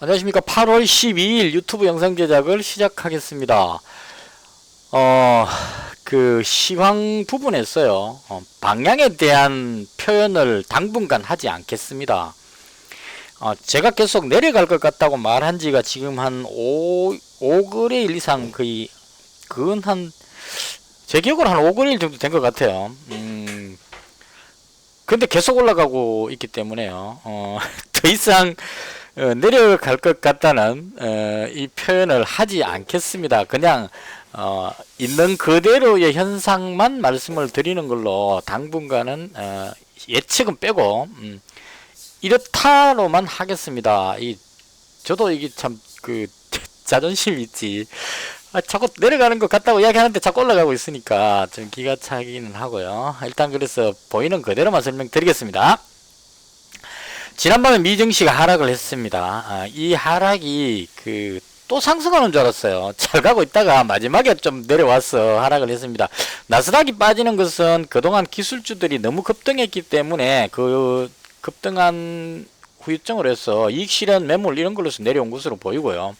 안녕하십니까. 8월 12일 유튜브 영상 제작을 시작하겠습니다. 시황 부분에서요, 방향에 대한 표현을 당분간 하지 않겠습니다. 제가 계속 내려갈 것 같다고 말한 지가 지금 한 5거래일 이상 제 기억으로 한 5거래일 정도 된 것 같아요. 근데 계속 올라가고 있기 때문에요. 더 이상 내려갈 것 같다는 이 표현을 하지 않겠습니다. 그냥 있는 그대로의 현상만 말씀을 드리는 걸로 당분간은 예측은 빼고 이렇다로만 하겠습니다. 저도 이게 참 자존심이 있지. 자꾸 내려가는 것 같다고 이야기하는데 자꾸 올라가고 있으니까 좀 기가 차기는 하고요. 일단 그래서 보이는 그대로만 설명드리겠습니다. 지난번에 미증시가 하락을 했습니다. 이 하락이 또 상승하는 줄 알았어요. 잘 가고 있다가 마지막에 좀 내려와서 하락을 했습니다. 나스닥이 빠지는 것은 그동안 기술주들이 너무 급등했기 때문에 그 급등한 후유증으로 해서 이익 실현 매물 이런 걸로서 내려온 것으로 보이고요.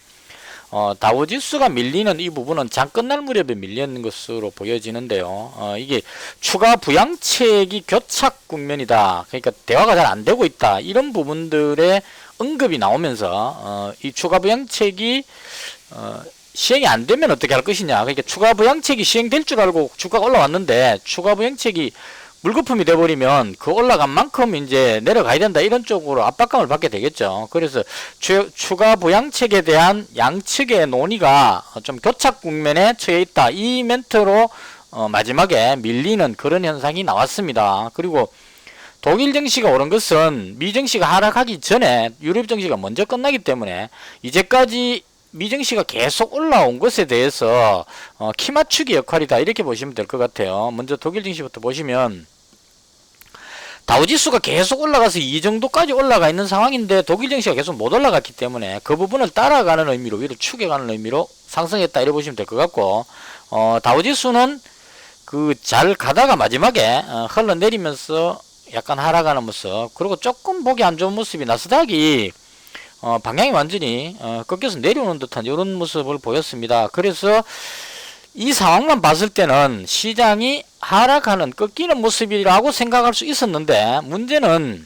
다우지수가 밀리는 이 부분은 장 끝날 무렵에 밀리는 것으로 보여지는데요. 이게 추가 부양책이 교착 국면이다. 그러니까 대화가 잘 안 되고 있다. 이런 부분들의 언급이 나오면서 이 추가 부양책이 시행이 안 되면 어떻게 할 것이냐. 그러니까 추가 부양책이 시행될 줄 알고 주가가 올라왔는데 추가 부양책이 물거품이 돼버리면 그 올라간 만큼 이제 내려가야 된다 이런 쪽으로 압박감을 받게 되겠죠. 그래서 추가 부양책에 대한 양측의 논의가 좀 교착 국면에 처해 있다. 이 멘트로 마지막에 밀리는 그런 현상이 나왔습니다. 그리고 독일 증시가 오른 것은 미 증시가 하락하기 전에 유럽 증시가 먼저 끝나기 때문에 이제까지 미 증시가 계속 올라온 것에 대해서 키 맞추기 역할이다 이렇게 보시면 될 것 같아요. 먼저 독일 증시부터 보시면 다우지수가 계속 올라가서 이 정도까지 올라가 있는 상황인데 독일 증시가 계속 못 올라갔기 때문에 그 부분을 따라가는 의미로 위로 축여가는 의미로 상승했다 이렇게 보시면 될 것 같고 다우지수는 잘 가다가 마지막에 흘러내리면서 약간 하락하는 모습, 그리고 조금 보기 안 좋은 모습이 나스닥이 방향이 완전히 꺾여서 내려오는 듯한 이런 모습을 보였습니다. 그래서 이 상황만 봤을 때는 시장이 하락하는 꺾이는 모습이라고 생각할 수 있었는데 문제는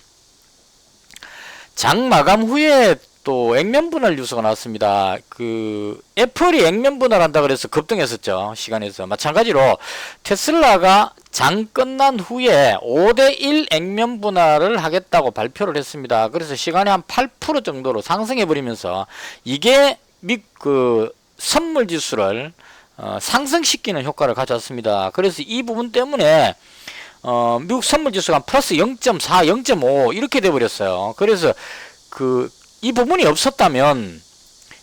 장 마감 후에 또 액면 분할 뉴스가 나왔습니다. 애플이 액면 분할한다 그래서 급등했었죠. 시간에서. 마찬가지로 테슬라가 장 끝난 후에 5대1 액면 분할을 하겠다고 발표를 했습니다. 그래서 시간에 한 8% 정도로 상승해 버리면서 이게 선물 지수를 상승시키는 효과를 가져왔습니다. 그래서 이 부분 때문에 미국 선물 지수가 플러스 0.4, 0.5 이렇게 돼 버렸어요. 그래서 이 부분이 없었다면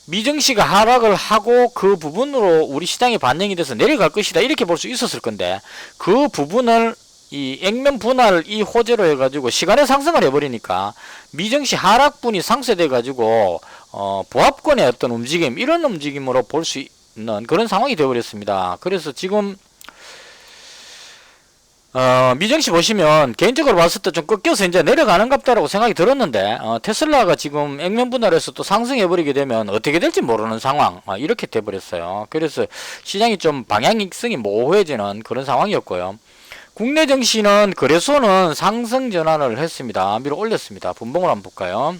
미증시가 하락을 하고 그 부분으로 우리 시장에 반영이 돼서 내려갈 것이다 이렇게 볼 수 있었을 건데 그 부분을 이 액면 분할 이 호재로 해가지고 시간에 상승을 해버리니까 미증시 하락분이 상쇄돼 가지고 보합권의 어떤 움직임 이런 움직임으로 볼 수 있는 그런 상황이 되어버렸습니다. 그래서 지금 미증시 보시면 개인적으로 봤을 때 좀 꺾여서 이제 내려가는 갑다라고 생각이 들었는데 테슬라가 지금 액면 분할해서 또 상승해버리게 되면 어떻게 될지 모르는 상황 이렇게 돼버렸어요. 그래서 시장이 좀 방향성이 모호해지는 그런 상황이었고요. 국내 증시는 거래소는 상승 전환을 했습니다. 밀어 올렸습니다. 분봉을 한번 볼까요?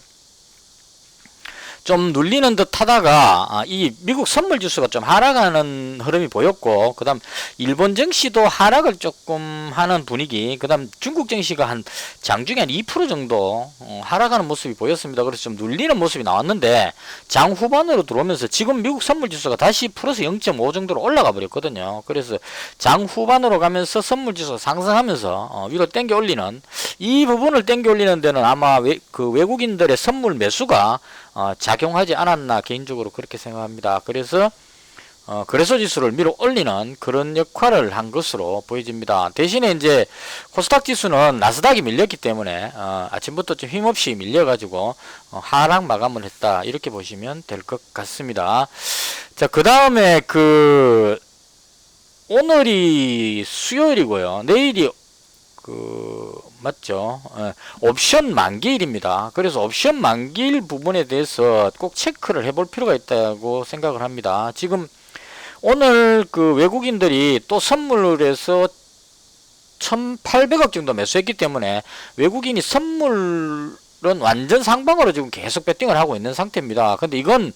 좀 눌리는 듯 하다가 이 미국 선물 지수가 좀 하락하는 흐름이 보였고 그 다음 일본 증시도 하락을 조금 하는 분위기, 그 다음 중국 증시가 한 장중에 한 2% 정도 하락하는 모습이 보였습니다. 그래서 좀 눌리는 모습이 나왔는데 장 후반으로 들어오면서 지금 미국 선물 지수가 다시 플러스 0.5 정도로 올라가 버렸거든요. 그래서 장 후반으로 가면서 선물 지수가 상승하면서 위로 땡겨 올리는 이 부분을 땡겨 올리는 데는 아마 외국인들의 선물 매수가 작용하지 않았나 개인적으로 그렇게 생각합니다. 그래서 거래소 지수를 밀어 올리는 그런 역할을 한 것으로 보여집니다. 대신에 이제 코스닥 지수는 나스닥이 밀렸기 때문에 아침부터 좀 힘없이 밀려가지고 하락 마감을 했다 이렇게 보시면 될 것 같습니다. 자, 그 다음에 오늘이 수요일이고요. 내일이 맞죠? 옵션 만기일입니다. 그래서 옵션 만기일 부분에 대해서 꼭 체크를 해볼 필요가 있다고 생각을 합니다. 지금 오늘 그 외국인들이 또 선물에서 1800억 정도 매수했기 때문에 외국인이 선물은 완전 상방으로 지금 계속 배팅을 하고 있는 상태입니다. 근데 이건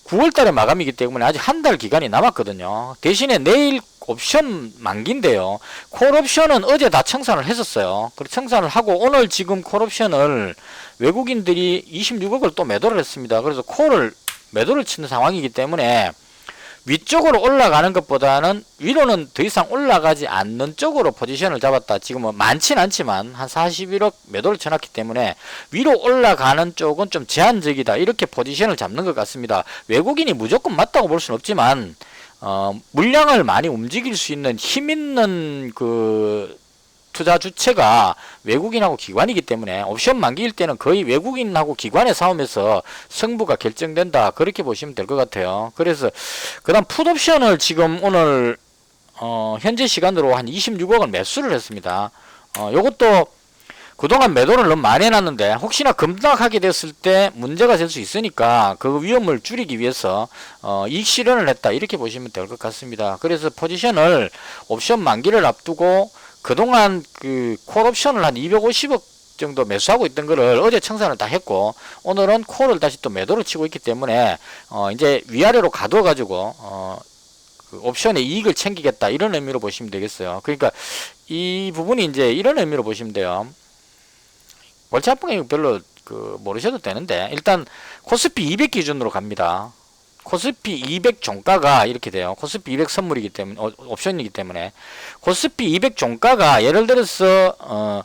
9월달에 마감이기 때문에 아직 한 달 기간이 남았거든요. 대신에 내일 옵션 만기인데요. 콜옵션은 어제 다 청산을 했었어요. 그리고 청산을 하고 오늘 지금 콜옵션을 외국인들이 26억을 또 매도를 했습니다. 그래서 콜을 매도를 치는 상황이기 때문에 위쪽으로 올라가는 것보다는 위로는 더 이상 올라가지 않는 쪽으로 포지션을 잡았다. 지금은 많진 않지만 한 41억 매도를 쳐놨기 때문에 위로 올라가는 쪽은 좀 제한적이다. 이렇게 포지션을 잡는 것 같습니다. 외국인이 무조건 맞다고 볼 수는 없지만 물량을 많이 움직일 수 있는 힘 있는 그 투자 주체가 외국인하고 기관이기 때문에 옵션 만기일 때는 거의 외국인하고 기관의 싸움에서 승부가 결정된다. 그렇게 보시면 될 것 같아요. 그래서 그 다음 풋옵션을 지금 오늘 현재 시간으로 한 26억을 매수를 했습니다. 요것도 그동안 매도를 너무 많이 해놨는데 혹시나 급락하게 됐을 때 문제가 될 수 있으니까 그 위험을 줄이기 위해서 이익 실현을 했다. 이렇게 보시면 될 것 같습니다. 그래서 포지션을 옵션 만기를 앞두고 그동안 그 콜옵션을 한 250억 정도 매수하고 있던 거를 어제 청산을 다 했고 오늘은 콜을 다시 또 매도를 치고 있기 때문에 이제 위아래로 가둬 가지고 그 옵션의 이익을 챙기겠다. 이런 의미로 보시면 되겠어요. 그러니까 이 부분이 이제 이런 의미로 보시면 돼요. 골치 아픈 게 별로 모르셔도 되는데 일단 코스피 200 기준으로 갑니다. 코스피 200 종가가 이렇게 돼요. 코스피 200 선물이기 때문에 옵션이기 때문에 코스피 200 종가가 예를 들어서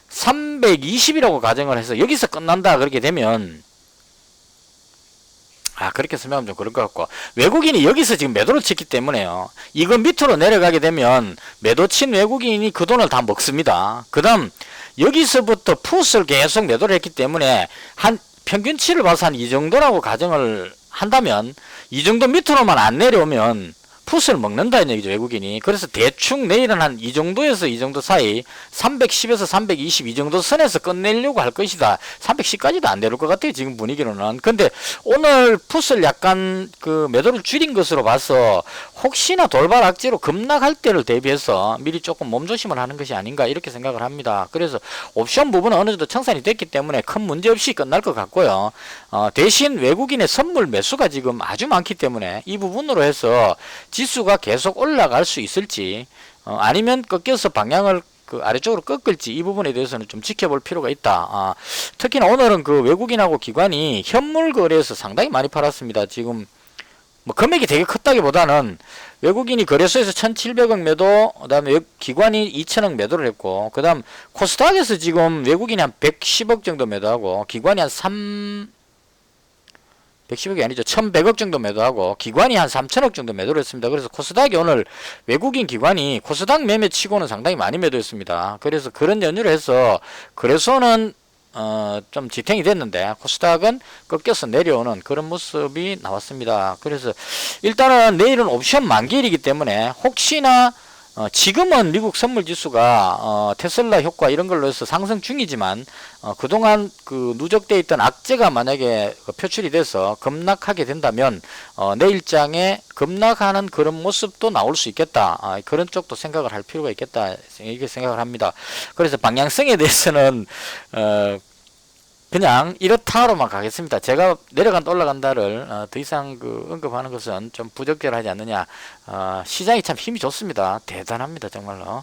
320이라고 가정을 해서 여기서 끝난다 그렇게 되면 그렇게 설명하면 좀 그럴 것 같고 외국인이 여기서 지금 매도를 쳤기 때문에요. 이거 밑으로 내려가게 되면 매도 친 외국인이 그 돈을 다 먹습니다. 그 다음 여기서부터 풋을 계속 매도를 했기 때문에 한 평균치를 봐서 한 이 정도라고 가정을 한다면 이 정도 밑으로만 안 내려오면 풋을 먹는다는 얘기죠, 외국인이. 그래서 대충 내일은 한 이 정도에서 이 정도 사이 310에서 320 이 정도 선에서 끝내려고 할 것이다. 310까지도 안 내려올 것 같아요, 지금 분위기로는. 근데 오늘 풋을 약간 그 매도를 줄인 것으로 봐서 혹시나 돌발 악재로 급락할 때를 대비해서 미리 조금 몸조심을 하는 것이 아닌가 이렇게 생각을 합니다. 그래서 옵션 부분은 어느 정도 청산이 됐기 때문에 큰 문제 없이 끝날 것 같고요. 대신 외국인의 선물 매수가 지금 아주 많기 때문에 이 부분으로 해서 지수가 계속 올라갈 수 있을지 아니면 꺾여서 방향을 그 아래쪽으로 꺾을지 이 부분에 대해서는 좀 지켜볼 필요가 있다. 특히나 오늘은 그 외국인하고 기관이 현물 거래에서 상당히 많이 팔았습니다. 지금 뭐 금액이 되게 컸다기보다는 외국인이 거래소에서 1700억 매도, 그 다음에 기관이 2000억 매도를 했고, 그 다음 코스닥에서 지금 외국인이 한 110억 정도 매도하고 기관이 한 110억이 아니죠. 1100억 정도 매도하고 기관이 한 3000억 정도 매도를 했습니다. 그래서 코스닥이 오늘 외국인 기관이 코스닥 매매 치고는 상당히 많이 매도했습니다. 그래서 그런 연유로 해서 거래소는 좀 지탱이 됐는데 코스닥은 꺾여서 내려오는 그런 모습이 나왔습니다. 그래서 일단은 내일은 옵션 만기일이기 때문에 혹시나 지금은 미국 선물 지수가 테슬라 효과 이런 걸로 해서 상승 중이지만 그동안 그 누적되어 있던 악재가 만약에 표출이 돼서 급락하게 된다면 내일장에 급락하는 그런 모습도 나올 수 있겠다. 그런 쪽도 생각을 할 필요가 있겠다. 이렇게 생각을 합니다. 그래서 방향성에 대해서는 그냥 이렇다로만 가겠습니다. 제가 내려간다 올라간다를 더 이상 언급하는 것은 좀 부적절하지 않느냐. 시장이 참 힘이 좋습니다. 대단합니다, 정말로.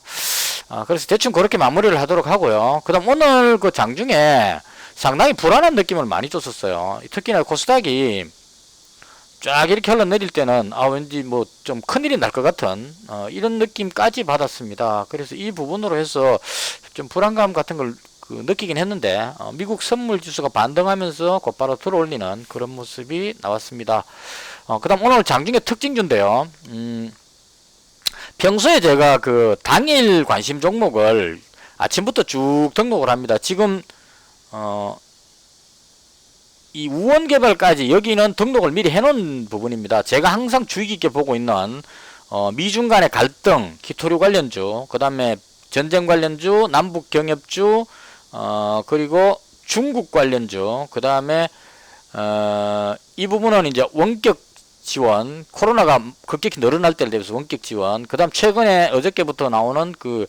그래서 대충 그렇게 마무리를 하도록 하고요. 그 다음 오늘 그 장중에 상당히 불안한 느낌을 많이 줬었어요. 특히나 코스닥이 쫙 이렇게 흘러내릴 때는 왠지 뭐 좀 큰일이 날 것 같은 이런 느낌까지 받았습니다. 그래서 이 부분으로 해서 좀 불안감 같은 걸 느끼긴 했는데 미국 선물 지수가 반등하면서 곧바로 들어올리는 그런 모습이 나왔습니다. 그 다음 오늘 장중의 특징주인데요. 평소에 제가 그 당일 관심 종목을 아침부터 쭉 등록을 합니다. 지금 이 우원개발까지 여기는 등록을 미리 해놓은 부분입니다. 제가 항상 주의 깊게 보고 있는 미중 간의 갈등, 기토류 관련주, 그 다음에 전쟁 관련주, 남북 경협주, 그리고 중국 관련주, 그 다음에 이 부분은 이제 원격 지원, 코로나가 급격히 늘어날 때를 대비해서 원격 지원, 그 다음 최근에 어저께부터 나오는 그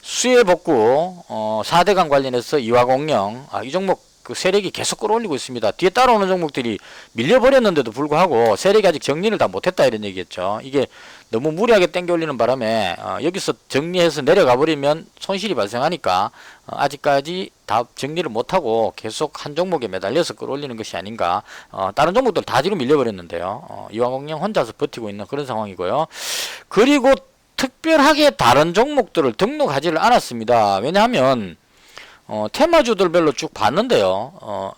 수해 복구 4대강 관련해서 이화공영, 이 종목 그 세력이 계속 끌어올리고 있습니다. 뒤에 따라오는 종목들이 밀려버렸는데도 불구하고 세력이 아직 정리를 다 못했다 이런 얘기겠죠. 이게 너무 무리하게 땡겨올리는 바람에 여기서 정리해서 내려가 버리면 손실이 발생하니까 아직까지 다 정리를 못하고 계속 한 종목에 매달려서 끌어올리는 것이 아닌가. 다른 종목들 다 뒤로 밀려버렸는데요. 이화공영 혼자서 버티고 있는 그런 상황이고요. 그리고 특별하게 다른 종목들을 등록하지를 않았습니다. 왜냐하면 테마주들별로 쭉 봤는데요.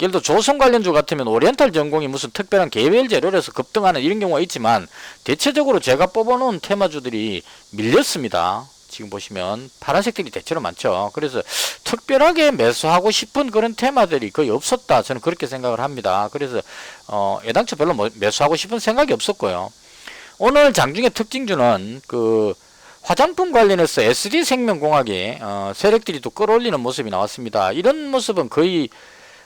예를 들어 조선 관련주 같으면 오리엔탈 전공이 무슨 특별한 개별 재료에서 급등하는 이런 경우가 있지만 대체적으로 제가 뽑아놓은 테마주들이 밀렸습니다. 지금 보시면 파란색들이 대체로 많죠. 그래서 특별하게 매수하고 싶은 그런 테마들이 거의 없었다. 저는 그렇게 생각을 합니다. 그래서 애당초 별로 매수하고 싶은 생각이 없었고요. 오늘 장중의 특징주는 그 화장품 관련해서 SD생명공학이 세력들이 또 끌어올리는 모습이 나왔습니다. 이런 모습은 거의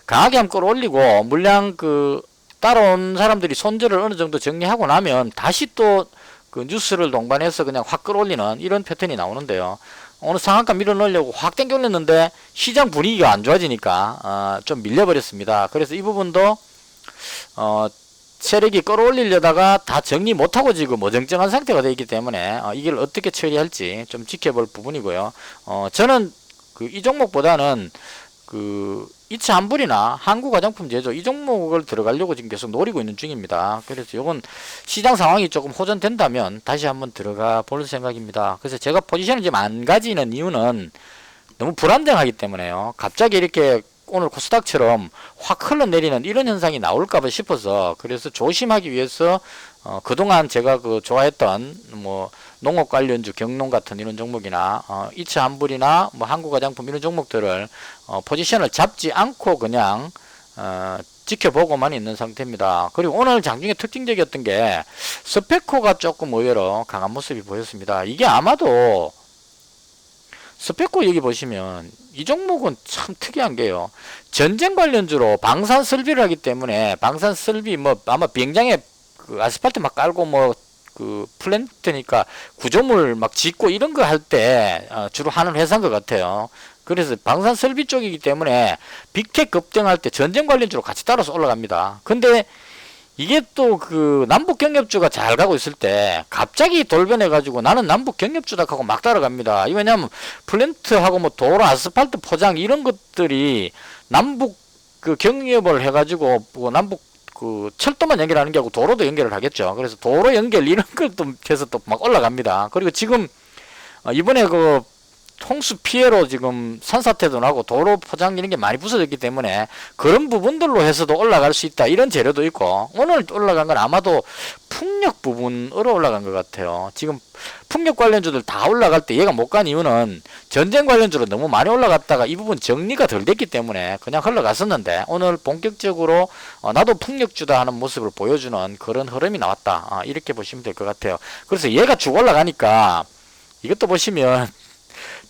강하게 한번 끌어올리고 물량 그 따라온 사람들이 손절을 어느 정도 정리하고 나면 다시 또 그 뉴스를 동반해서 그냥 확 끌어올리는 이런 패턴이 나오는데요. 오늘 상한가 밀어넣으려고 확 땡겨 올렸는데 시장 분위기가 안 좋아지니까 좀 밀려버렸습니다. 그래서 이 부분도 세력이 끌어올리려다가 다 정리 못하고 지금 어정쩡한 상태가 되어 있기 때문에 이걸 어떻게 처리할지 좀 지켜볼 부분이고요. 저는 그 이 종목보다는 그 이차 환불이나 한국 화장품 제조 이 종목을 들어가려고 지금 계속 노리고 있는 중입니다. 그래서 이건 시장 상황이 조금 호전된다면 다시 한번 들어가 볼 생각입니다. 그래서 제가 포지션을 지금 안 가지는 이유는 너무 불안정하기 때문에요. 갑자기 이렇게 오늘 코스닥처럼 확 흘러내리는 이런 현상이 나올까봐 싶어서 그래서 조심하기 위해서 그동안 제가 그 좋아했던 뭐 농업 관련주 경농 같은 이런 종목이나 이차 환불이나 뭐 한국화장품 이런 종목들을 포지션을 잡지 않고 그냥 지켜보고만 있는 상태입니다. 그리고 오늘 장중에 특징적이었던 게 스페코가 조금 의외로 강한 모습이 보였습니다. 이게 아마도 스페코 여기 보시면 이 종목은 참 특이한 게요. 전쟁 관련주로 방산 설비를 하기 때문에 방산 설비 뭐 아마 비행장에 그 아스팔트 막 깔고 뭐 그 플랜트니까 구조물 막 짓고 이런 거 할 때 주로 하는 회사인 것 같아요. 그래서 방산 설비 쪽이기 때문에 빅텍 급등할 때 전쟁 관련주로 같이 따라서 올라갑니다. 근데 이게 또 그 남북 경협주가 잘 가고 있을 때 갑자기 돌변해 가지고 나는 남북 경협주다 하고 막 따라갑니다. 왜냐하면 플랜트하고 뭐 도로 아스팔트 포장 이런 것들이 남북 그 경협을 해 가지고 뭐 남북 그 철도만 연결하는 게 아니고 도로도 연결을 하겠죠. 그래서 도로 연결 이런 것도 해서 또 막 올라갑니다. 그리고 지금 이번에 그 홍수 피해로 지금 산사태도 나고 도로 포장 이런 게 많이 부서졌기 때문에 그런 부분들로 해서도 올라갈 수 있다. 이런 재료도 있고 오늘 올라간 건 아마도 풍력 부분으로 올라간 것 같아요. 지금 풍력 관련주들 다 올라갈 때 얘가 못 간 이유는 전쟁 관련주로 너무 많이 올라갔다가 이 부분 정리가 덜 됐기 때문에 그냥 흘러갔었는데 오늘 본격적으로 나도 풍력주다 하는 모습을 보여주는 그런 흐름이 나왔다. 이렇게 보시면 될 것 같아요. 그래서 얘가 쭉 올라가니까 이것도 보시면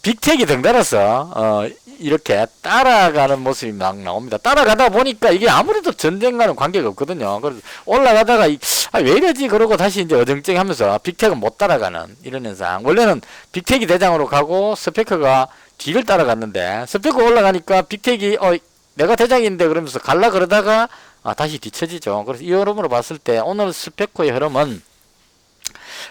빅텍이 덩달아서 이렇게 따라가는 모습이 막 나옵니다. 따라가다 보니까 이게 아무래도 전쟁과는 관계가 없거든요. 그래서 올라가다가 왜 이러지 그러고 다시 이제 어정쩡 하면서 빅텍은 못 따라가는 이런 현상. 원래는 빅텍이 대장으로 가고 스페커가 뒤를 따라갔는데 스페커 올라가니까 빅텍이 내가 대장인데 그러면서 갈라 그러다가 다시 뒤처지죠. 그래서 이 흐름으로 봤을 때 오늘 스페커의 흐름은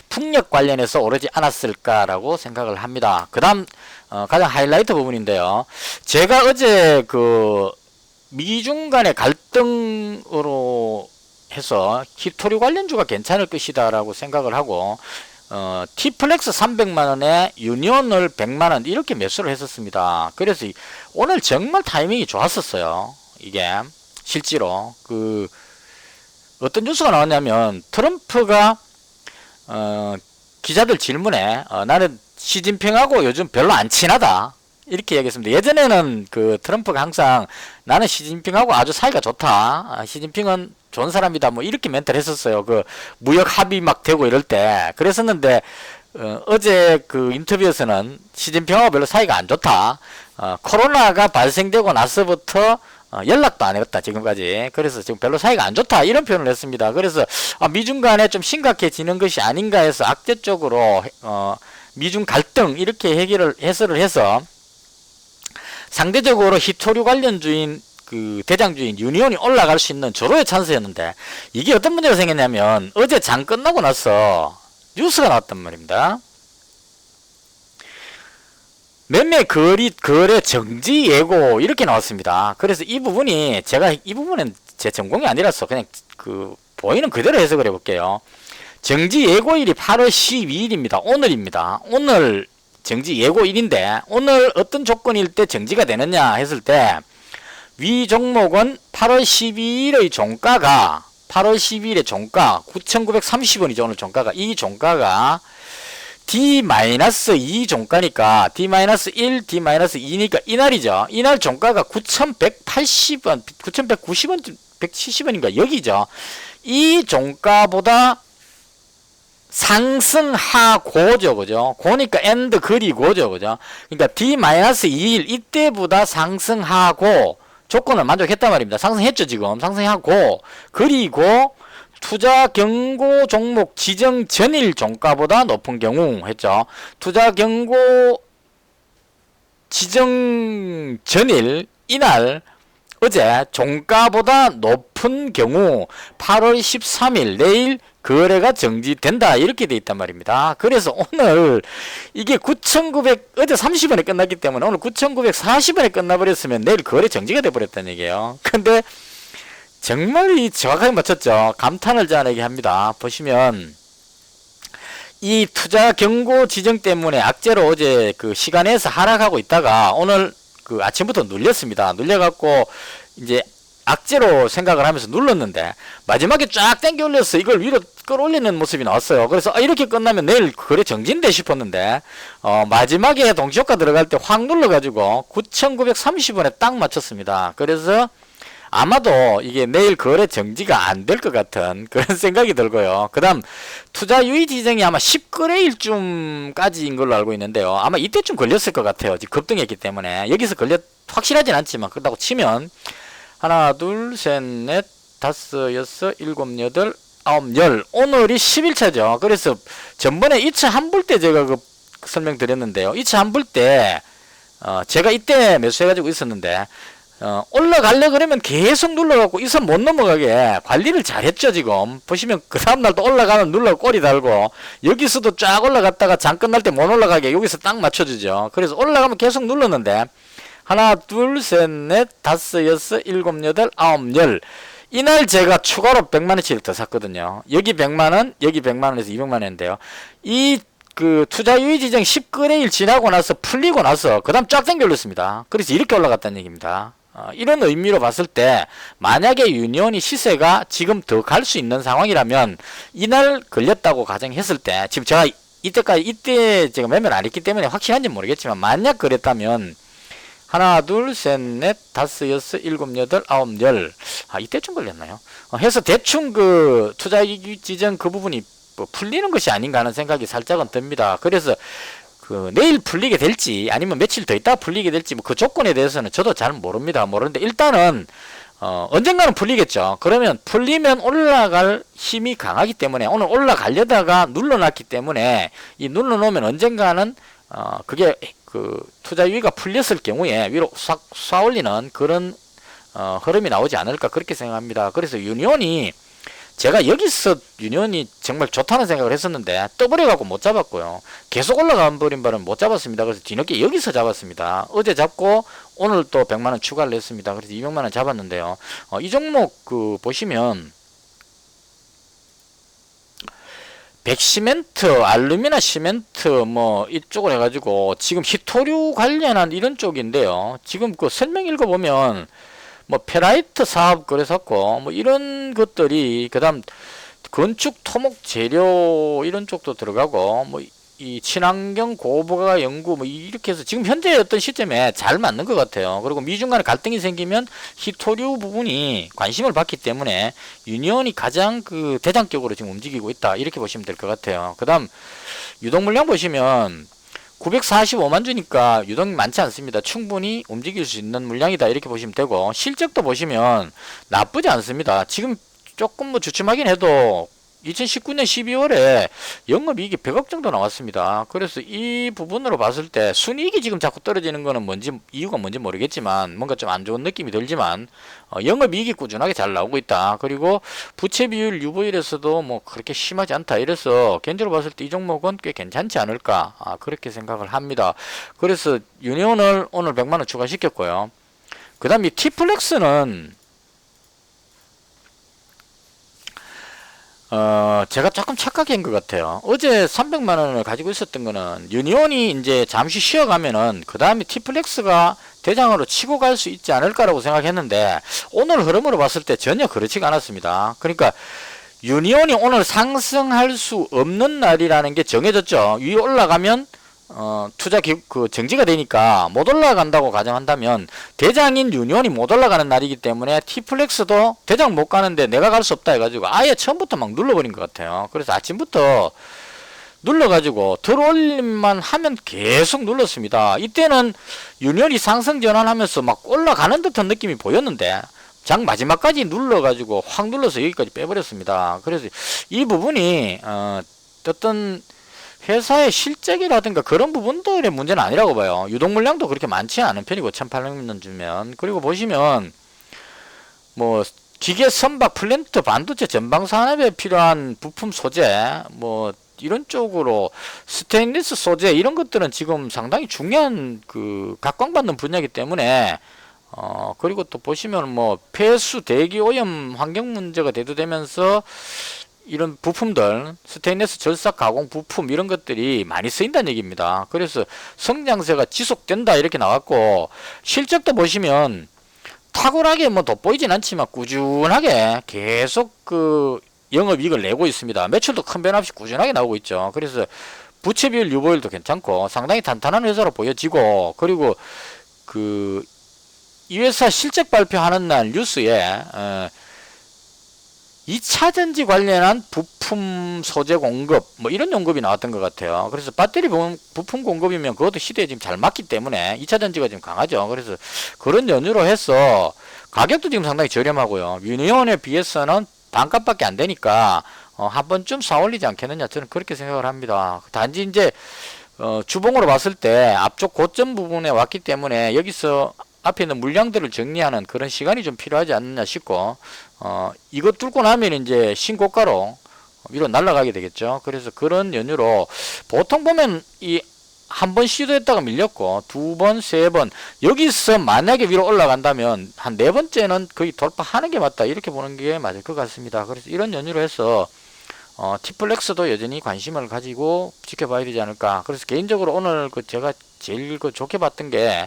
풍력 관련해서 오르지 않았을까라고 생각을 합니다. 그 다음 가장 하이라이트 부분인데요. 제가 어제 그 미중 간의 갈등으로 해서 히토리 관련주가 괜찮을 것이다 라고 생각을 하고 T플렉스 300만원에 유니온을 100만원 이렇게 매수를 했었습니다. 그래서 오늘 정말 타이밍이 좋았었어요. 이게 실제로 그 어떤 뉴스가 나왔냐면 트럼프가 기자들 질문에 나는 시진핑하고 요즘 별로 안 친하다 이렇게 얘기했습니다. 예전에는 그 트럼프가 항상 나는 시진핑하고 아주 사이가 좋다. 시진핑은 좋은 사람이다. 뭐 이렇게 멘트를 했었어요. 그 무역 합의 막 되고 이럴 때 그랬었는데 어제 그 인터뷰에서는 시진핑하고 별로 사이가 안 좋다. 코로나가 발생되고 나서부터 연락도 안 했다 지금까지. 그래서 지금 별로 사이가 안 좋다 이런 표현을 했습니다. 그래서 미중 간에 좀 심각해지는 것이 아닌가 해서 악재 쪽으로 미중 갈등 이렇게 해설을 해서 상대적으로 히토류 관련주인 그 대장주인 유니온이 올라갈 수 있는 조로의 찬스였는데, 이게 어떤 문제가 생겼냐면 어제 장 끝나고 나서 뉴스가 나왔단 말입니다. 매매 거래 정지 예고 이렇게 나왔습니다. 그래서 이 부분이 제가 이 부분은 제 전공이 아니라서 그냥 그 보이는 그대로 해석을 해볼게요. 정지 예고일이 8월 12일입니다. 오늘입니다. 오늘 정지 예고일인데 오늘 어떤 조건일 때 정지가 되느냐 했을 때, 위 종목은 8월 12일의 종가가 8월 12일의 종가 9,930원이죠. 오늘 종가가. 이 종가가 D-2 종가니까 D-1, D-2니까 이날이죠. 이날 종가가 9,180원, 9,190원, 170원인가 여기죠. 이 종가보다 상승하고죠. 그죠? 고니까 엔드 그리고죠. 그죠? 그러니까 D-2일 이때보다 상승하고 조건을 만족했단 말입니다. 상승했죠. 지금 상승하고, 그리고 투자 경고 종목 지정 전일 종가보다 높은 경우 했죠. 투자 경고 지정 전일 이날 어제 종가보다 높은 경우 8월 13일 내일 거래가 정지된다 이렇게 돼 있단 말입니다. 그래서 오늘 이게 9,900 어제 30원에 끝났기 때문에 오늘 9,940원에 끝나버렸으면 내일 거래 정지가 돼 버렸다는 얘기예요. 근데 정말 정확하게 맞췄죠. 감탄을 자아내게 합니다. 보시면 이 투자 경고 지정 때문에 악재로 어제 그 시간에서 하락하고 있다가 오늘 그 아침부터 눌렸습니다. 눌려갖고 이제 악재로 생각을 하면서 눌렀는데 마지막에 쫙 당겨 올려서 이걸 위로 끌어올리는 모습이 나왔어요. 그래서 이렇게 끝나면 내일 거래 정지인데 싶었는데 마지막에 동시효과 들어갈 때 확 눌러가지고 9,930원에 딱 맞췄습니다. 그래서 아마도 이게 내일 거래 정지가 안 될 것 같은 그런 생각이 들고요. 그 다음 투자 유의 지정이 아마 10거래일쯤까지인 걸로 알고 있는데요. 아마 이때쯤 걸렸을 것 같아요. 지금 급등했기 때문에. 여기서 확실하진 않지만 그렇다고 치면 하나 둘 셋 넷 다섯 여섯 일곱 여덟 아홉 열, 오늘이 10일차죠. 그래서 전번에 2차 환불 때 제가 그 설명드렸는데요. 2차 환불 때 제가 이때 매수해가지고 있었는데 올라가려 그러면 계속 눌러갖고 이 선 못 넘어가게 관리를 잘했죠. 지금 보시면 그 다음날 또 올라가면 눌러 꼬리 달고 여기서도 쫙 올라갔다가 장 끝날 때 못 올라가게 여기서 딱 맞춰주죠. 그래서 올라가면 계속 눌렀는데 하나 둘 셋 넷 다섯 여섯 일곱 여덟 아홉 열, 이날 제가 추가로 100만원치를 더 샀거든요. 여기 100만원 여기 100만원에서 200만원인데요 이 그 투자 유의 지정 10거래일 지나고 나서 풀리고 나서 그 다음 쫙 당겨 올렸습니다. 그래서 이렇게 올라갔다는 얘기입니다. 이런 의미로 봤을 때 만약에 유니온이 시세가 지금 더 갈 수 있는 상황이라면 이날 걸렸다고 가정했을 때, 지금 제가 이때 제가 매매를 안 했기 때문에 확실한지 모르겠지만 만약 그랬다면 하나 둘 셋 넷 다섯 여섯 일곱 여덟 아홉 열, 이때쯤 걸렸나요? 해서 대충 그 투자 유의 지정 그 부분이 뭐 풀리는 것이 아닌가 하는 생각이 살짝은 듭니다. 그래서 그 내일 풀리게 될지 아니면 며칠 더 있다가 풀리게 될지 뭐 그 조건에 대해서는 저도 잘 모르는데 일단은 언젠가는 풀리겠죠. 그러면 풀리면 올라갈 힘이 강하기 때문에 오늘 올라가려다가 눌러놨기 때문에 이 눌러놓으면 언젠가는 그게 그 투자 유의가 풀렸을 경우에 위로 싹 쏴올리는 그런 흐름이 나오지 않을까 그렇게 생각합니다. 그래서 유니온이 제가 여기서 유니온이 정말 좋다는 생각을 했었는데 떠버려갖고 못 잡았고요. 계속 올라가 버린 바람에 못 잡았습니다. 그래서 뒤늦게 여기서 잡았습니다. 어제 잡고 오늘 또 100만원 추가를 했습니다. 그래서 200만원 잡았는데요. 이 종목 그 보시면 백시멘트, 알루미나 시멘트 뭐 이쪽을 해가지고 지금 히토류 관련한 이런 쪽인데요. 지금 그 설명 읽어보면 뭐 페라이트 사업 그래서고 뭐 이런 것들이, 그 다음 건축 토목 재료 이런 쪽도 들어가고 뭐 이 친환경 고부가 연구 뭐 이렇게 해서 지금 현재 어떤 시점에 잘 맞는 것 같아요. 그리고 미중 간에 갈등이 생기면 히토류 부분이 관심을 받기 때문에 유니온이 가장 그 대장격으로 지금 움직이고 있다 이렇게 보시면 될 것 같아요. 그 다음 유동 물량 보시면 945만 주니까 유동이 많지 않습니다. 충분히 움직일 수 있는 물량이다 이렇게 보시면 되고, 실적도 보시면 나쁘지 않습니다. 지금 조금 뭐 주춤하긴 해도 2019년 12월에 영업이익이 100억 정도 나왔습니다. 그래서 이 부분으로 봤을 때 순이익이 지금 자꾸 떨어지는 거는 뭔지, 이유가 뭔지 모르겠지만 뭔가 좀 안 좋은 느낌이 들지만 영업이익이 꾸준하게 잘 나오고 있다. 그리고 부채 비율 유보율에서도 뭐 그렇게 심하지 않다. 이래서 개인적으로 봤을 때 이 종목은 꽤 괜찮지 않을까 그렇게 생각을 합니다. 그래서 유니온을 오늘 100만원 추가시켰고요. 그 다음 이 T플렉스는 제가 조금 착각한 것 같아요. 어제 300만원을 가지고 있었던 거는 유니온이 이제 잠시 쉬어가면은 그 다음에 T플렉스가 대장으로 치고 갈 수 있지 않을까라고 생각했는데 오늘 흐름으로 봤을 때 전혀 그렇지가 않았습니다. 그러니까 유니온이 오늘 상승할 수 없는 날이라는 게 정해졌죠. 위에 올라가면 투자 정지가 되니까 못 올라간다고 가정한다면 대장인 유니온이 못 올라가는 날이기 때문에 T플렉스도 대장 못 가는데 내가 갈 수 없다 해가지고 아예 처음부터 막 눌러버린 것 같아요. 그래서 아침부터 눌러가지고 들어올림만 하면 계속 눌렀습니다. 이때는 유니온이 상승 전환하면서 막 올라가는 듯한 느낌이 보였는데 장 마지막까지 눌러가지고 확 눌러서 여기까지 빼버렸습니다. 그래서 이 부분이 어떤 회사의 실적이라든가 그런 부분들의 문제는 아니라고 봐요. 유동 물량도 그렇게 많지 않은 편이고 1800만 주면. 그리고 보시면 뭐 기계 선박 플랜트 반도체 전방 산업에 필요한 부품 소재 뭐 이런 쪽으로 스테인리스 소재 이런 것들은 지금 상당히 중요한 그 각광받는 분야이기 때문에 그리고 또 보시면 뭐 폐수 대기 오염 환경 문제가 대두되면서 이런 부품들, 스테인리스 절삭 가공 부품 이런 것들이 많이 쓰인다는 얘기입니다. 그래서 성장세가 지속된다 이렇게 나왔고, 실적도 보시면 탁월하게 뭐 돋보이진 않지만 꾸준하게 계속 그 영업이익을 내고 있습니다. 매출도 큰 변화 없이 꾸준하게 나오고 있죠. 그래서 부채 비율 유보율도 괜찮고 상당히 탄탄한 회사로 보여지고, 그리고 그 이 회사 실적 발표하는 날 뉴스에 2차전지 관련한 부품 소재 공급 뭐 이런 언급이 나왔던 것 같아요. 그래서 배터리 부품 공급이면 그것도 시대에 지금 잘 맞기 때문에 2차전지가 지금 강하죠. 그래서 그런 연유로 해서 가격도 지금 상당히 저렴하고요. 유니온에 비해서는 반값밖에 안 되니까 한 번쯤 사올리지 않겠느냐, 저는 그렇게 생각을 합니다. 단지 이제 주봉으로 봤을 때 앞쪽 고점 부분에 왔기 때문에 여기서 앞에 있는 물량들을 정리하는 그런 시간이 좀 필요하지 않느냐 싶고, 이거 뚫고 나면 이제 신고가로 위로 날아가게 되겠죠. 그래서 그런 연유로 보통 보면 이 한 번 시도했다가 밀렸고 두 번, 세 번 여기서 만약에 위로 올라간다면 한 네 번째는 거의 돌파하는 게 맞다 이렇게 보는 게 맞을 것 같습니다. 그래서 이런 연유로 해서 T플렉스도 여전히 관심을 가지고 지켜봐야 되지 않을까. 그래서 개인적으로 오늘 그 제가 제일 좋게 봤던 게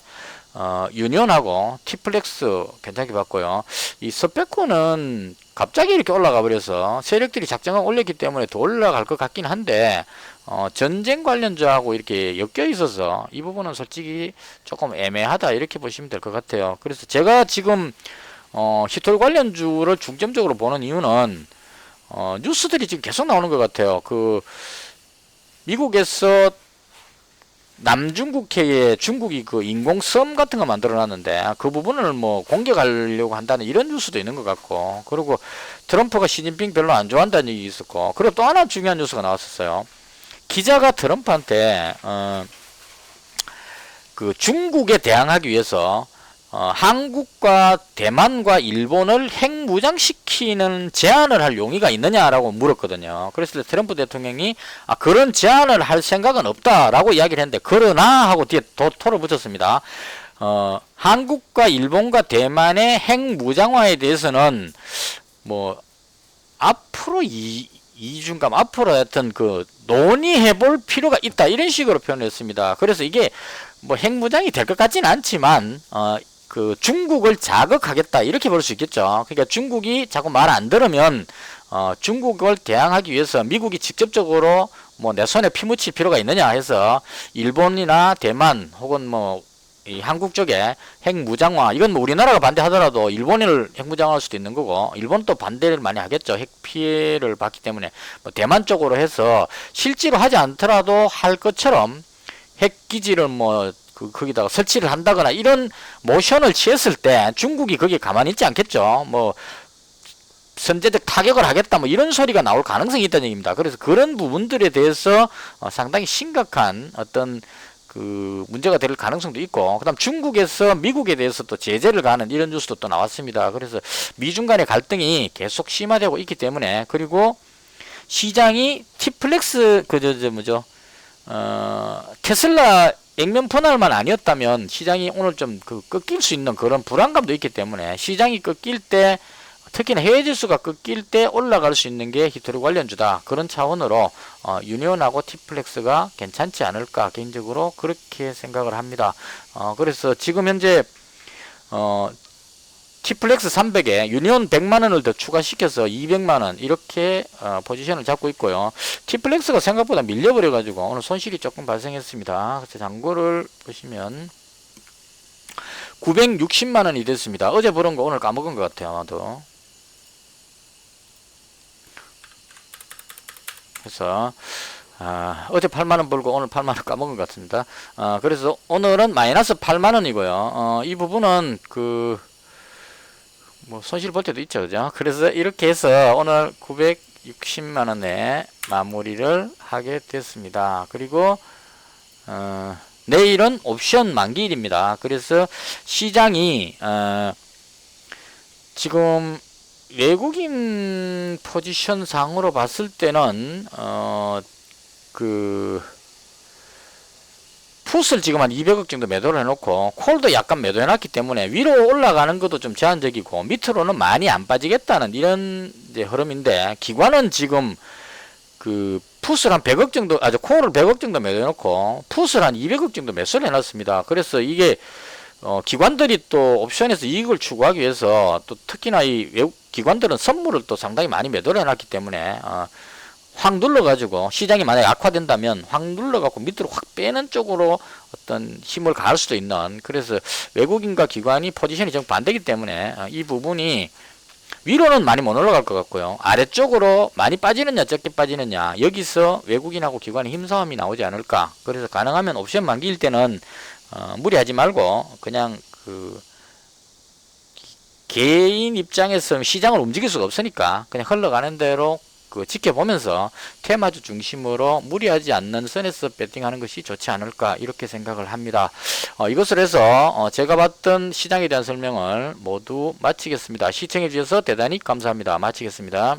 유니온하고 T플렉스 괜찮게 봤고요. 이 스페코는 갑자기 이렇게 올라가 버려서 세력들이 작정을 올렸기 때문에 더 올라갈 것 같긴 한데 전쟁 관련주하고 이렇게 엮여 있어서 이 부분은 솔직히 조금 애매하다 이렇게 보시면 될 것 같아요. 그래서 제가 지금 히톨 관련주를 중점적으로 보는 이유는 뉴스들이 지금 계속 나오는 것 같아요. 그 미국에서 남중국해에 중국이 그 인공섬 같은 거 만들어 놨는데 그 부분을 뭐 공격하려고 한다는 이런 뉴스도 있는 것 같고, 그리고 트럼프가 시진핑 별로 안 좋아한다는 얘기 있었고, 그리고 또 하나 중요한 뉴스가 나왔었어요. 기자가 트럼프한테 그 중국에 대항하기 위해서 한국과 대만과 일본을 핵무장시키는 제안을 할 용의가 있느냐라고 물었거든요. 그랬을 때 트럼프 대통령이 그런 제안을 할 생각은 없다라고 이야기를 했는데, 그러나 하고 뒤에 토를 붙였습니다. 한국과 일본과 대만의 핵무장화에 대해서는 뭐 앞으로 2주간 앞으로 하여튼 그 논의해 볼 필요가 있다 이런 식으로 표현했습니다. 그래서 이게 뭐 핵무장이 될 것 같지는 않지만 그 중국을 자극하겠다 이렇게 볼 수 있겠죠. 그러니까 중국이 자꾸 말 안 들으면 중국을 대항하기 위해서 미국이 직접적으로 뭐 내 손에 피 묻힐 필요가 있느냐 해서 일본이나 대만 혹은 뭐 이 한국 쪽에 핵 무장화, 이건 뭐 우리나라가 반대하더라도 일본을 핵 무장화할 수도 있는 거고, 일본도 반대를 많이 하겠죠. 핵 피해를 받기 때문에. 뭐 대만 쪽으로 해서 실제로 하지 않더라도 할 것처럼 핵 기지를 뭐 거기다가 설치를 한다거나 이런 모션을 취했을 때 중국이 거기에 가만히 있지 않겠죠. 뭐 선제적 타격을 하겠다 뭐 이런 소리가 나올 가능성이 있다는 얘기입니다. 그래서 그런 부분들에 대해서 상당히 심각한 어떤 그 문제가 될 가능성도 있고, 그다음 중국에서 미국에 대해서 또 제재를 가는 이런 뉴스도 또 나왔습니다. 그래서 미중 간의 갈등이 계속 심화되고 있기 때문에, 그리고 시장이 티플렉스 뭐죠, 테슬라 액면 분할만 아니었다면 시장이 오늘 좀 꺾일 수 있는 그런 불안감도 있기 때문에, 시장이 꺾일 때, 특히나 해외 지수가 꺾일 때 올라갈 수 있는 게 히토리 관련주다. 그런 차원으로 유니온하고 티플렉스가 괜찮지 않을까, 개인적으로 그렇게 생각을 합니다. 그래서 지금 현재 티플렉스 300에 유니온 100만원을 더 추가시켜서 200만원 이렇게 포지션을 잡고 있고요. 티플렉스가 생각보다 밀려버려 가지고 오늘 손실이 조금 발생했습니다. 그래서 잔고를 보시면 960만원이 됐습니다. 어제 벌은 거 오늘 까먹은 것 같아요, 아마도. 그래서 어제 8만원 벌고 오늘 8만원 까먹은 것 같습니다. 그래서 오늘은 마이너스 8만원이고요. 이 부분은 뭐 손실 볼 때도 있죠, 그죠? 그래서 이렇게 해서 오늘 960만원에 마무리를 하게 됐습니다. 그리고 내일은 옵션 만기일입니다. 그래서 시장이 지금 외국인 포지션 상으로 봤을 때는 풋을 지금 한 200억 정도 매도를 해놓고 콜도 약간 매도해놨기 때문에 위로 올라가는 것도 좀 제한적이고 밑으로는 많이 안 빠지겠다는 이런 이제 흐름인데, 기관은 지금 풋을 한 100억 정도, 콜을 100억 정도 매도해놓고 풋을 한 200억 정도 매수를 해놨습니다. 그래서 이게 기관들이 또 옵션에서 이익을 추구하기 위해서, 또 특히나 이 외국 기관들은 선물을 또 상당히 많이 매도를 해놨기 때문에 확 눌러가지고, 시장이 만약에 악화된다면 확 눌러갖고 밑으로 확 빼는 쪽으로 어떤 힘을 가할 수도 있는, 그래서 외국인과 기관이 포지션이 좀 반대기 때문에 이 부분이 위로는 많이 못 올라갈 것 같고요. 아래쪽으로 많이 빠지느냐 적게 빠지느냐, 여기서 외국인하고 기관의 힘싸움이 나오지 않을까. 그래서 가능하면 옵션 만기일 때는 무리하지 말고 그냥 개인 입장에서 시장을 움직일 수가 없으니까 그냥 흘러가는 대로 지켜보면서 테마주 중심으로 무리하지 않는 선에서 배팅하는 것이 좋지 않을까, 이렇게 생각을 합니다. 이것을 해서 제가 봤던 시장에 대한 설명을 모두 마치겠습니다. 시청해 주셔서 대단히 감사합니다. 마치겠습니다.